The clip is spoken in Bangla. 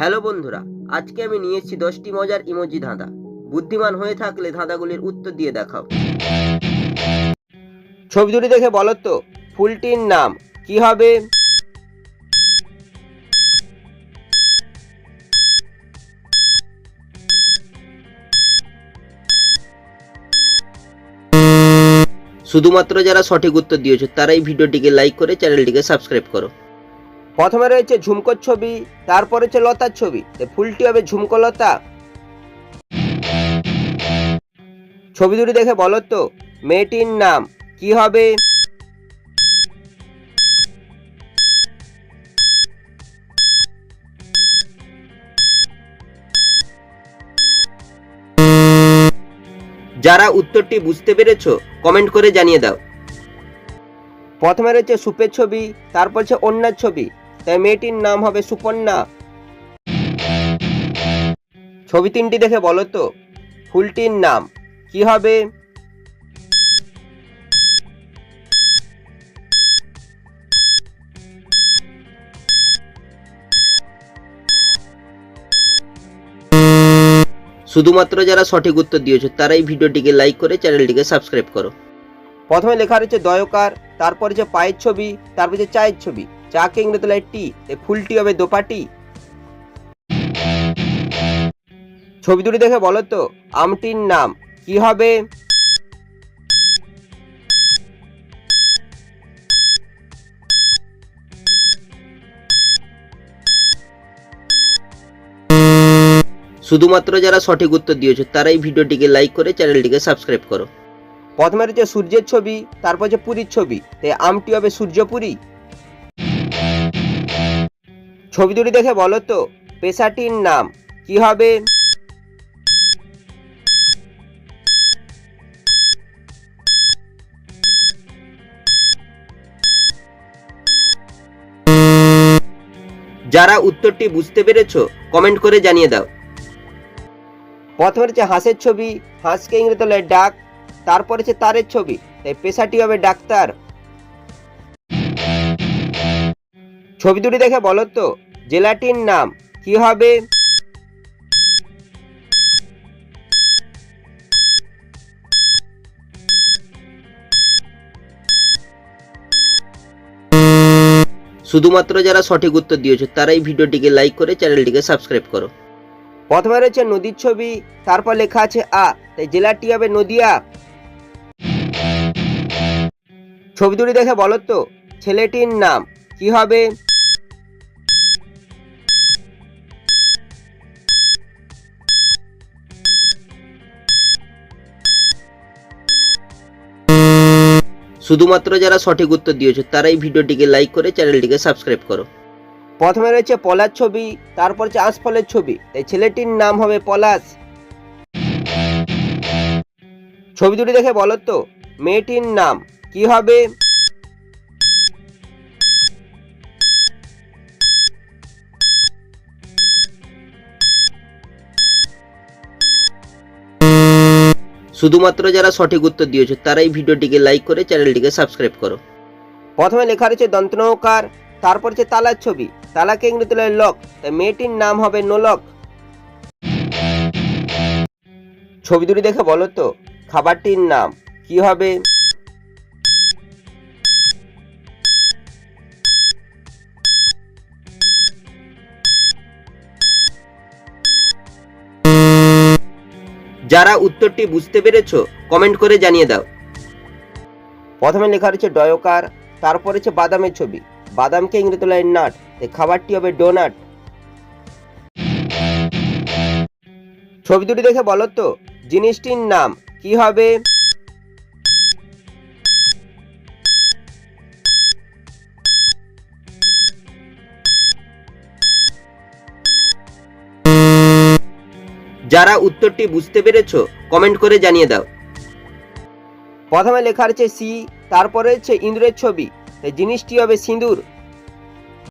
হ্যালো বন্ধুরা, আজকে আমি নিয়ে এসেছি 10টি মজার ইমোজি ধাঁধা। বুদ্ধিমান হয়ে থাকলে ধাঁধাগুলির উত্তর দিয়ে দেখাও। ছবি দুটি দেখে বলো তো ফুলটির নাম কি হবে? শুধুমাত্র যারা সঠিক উত্তর দিয়েছো তারাই ভিডিওটিকে লাইক করে চ্যানেলটিকে সাবস্ক্রাইব করো। প্রথমে রয়েছে ঝুমকোর ছবি, তারপর হচ্ছে লতার ছবি, ফুলটি হবে ঝুমকো লতা। ছবি দুটি দেখে বলো তো মেয়েটির নাম কি হবে? যারা উত্তরটি বুঝতে পেরেছো কমেন্ট করে জানিয়ে দাও। প্রথমে রয়েছে সুপের ছবি, তারপর হচ্ছে অন্যার ছবি, তাই মেয়েটির নাম হবে সুপর্ণা। ছবি তিনটি দেখে বলো তো ফুলটির নাম কি হবে? শুধুমাত্র যারা সঠিক উত্তর দিয়েছো তারাই ভিডিওটিকে লাইক করে চ্যানেলটিকে সাবস্ক্রাইব করো। প্রথমে লেখা রয়েছে দয়কার, তারপর হচ্ছে পায়ের ছবি, তারপর হচ্ছে চায়ের ছবি, চাকে ইংরেজি টি, ফুলটি হবে দোপাটি। ছবি দুটি দেখে বলো তো আমটির নাম কি হবে? শুধুমাত্র যারা সঠিক উত্তর দিয়েছো তারাই ভিডিওটিকে লাইক করে চ্যানেলটিকে সাবস্ক্রাইব করো। প্রথমে রয়েছে সূর্যের ছবি, তারপর হচ্ছে পুরীর ছবি, তাই আমটি হবে সূর্যপুরী। ছবি দুটি দেখে বলো তো পেশাটির নাম কি হবে? যারা উত্তরটি বুঝতে পেরেছো কমেন্ট করে জানিয়ে দাও। প্রথমে হচ্ছে হাঁসের ছবি, হাঁসকে ইংরেজি ডাক, তারপর হচ্ছে তারের ছবি, তাই পেশাটি হবে ডাক্তার। ছবি দুটি দেখে বলো তো জেলাটির নাম কি হবে? শুধুমাত্র যারা সঠিক উত্তর দিয়েছো তারাই ভিডিওটিকে লাইক করে চ্যানেলটিকে সাবস্ক্রাইব করো। প্রথমে রয়েছে নদীর ছবি, তারপর লেখা আছে তাই জেলাটি হবে নদিয়া। ছবি দুটি দেখে বলো তো ছেলেটির নাম কি হবে? শুধুমাত্র যারা সঠিক উত্তর দিয়েছো তারাই ভিডিওটিকে লাইক করে চ্যানেলটিকে সাবস্ক্রাইব করো। প্রথমে রয়েছে পলাশ ছবি, তারপর হচ্ছে আঁশফলের ছবি, তাই ছেলেটির নাম হবে পলাশ। ছবি দুটি দেখে বলো তো মেয়েটির নাম কি হবে? শুধুমাত্র যারা সঠিক উত্তর দিয়েছো তারাই ভিডিওটিকে লাইক করে চ্যানেলটিকে সাবস্ক্রাইব করো। প্রথমে লেখা রয়েছে দন্তনৌকার, তারপর হচ্ছে তালার ছবি, তালাকে ইংরেজি লক, তাই মেয়েটির নাম হবে নোলক। ছবি দুটি দেখে বলো তো খাবারটির নাম কি হবে? যারা উত্তরটি বুঝতে পেরেছো কমেন্ট করে জানিয়ে দাও। প্রথমে লেখা রয়েছে ডয়কার, তারপর হচ্ছে বাদামের ছবি, বাদামকে ইংরেজি নাট, তাই খাবারটি হবে ডোনাট। ছবি দুটি দেখে বলো তো জিনিসটির নাম কি হবে? যারা উত্তরটি বুঝতে পেরেছো কমেন্ট করে জানিয়ে দাও। প্রথমে লেখা রয়েছে সি, তারপরে হচ্ছে ইঁদুরের ছবি, তাই জিনিসটি হবে সিঁদুর।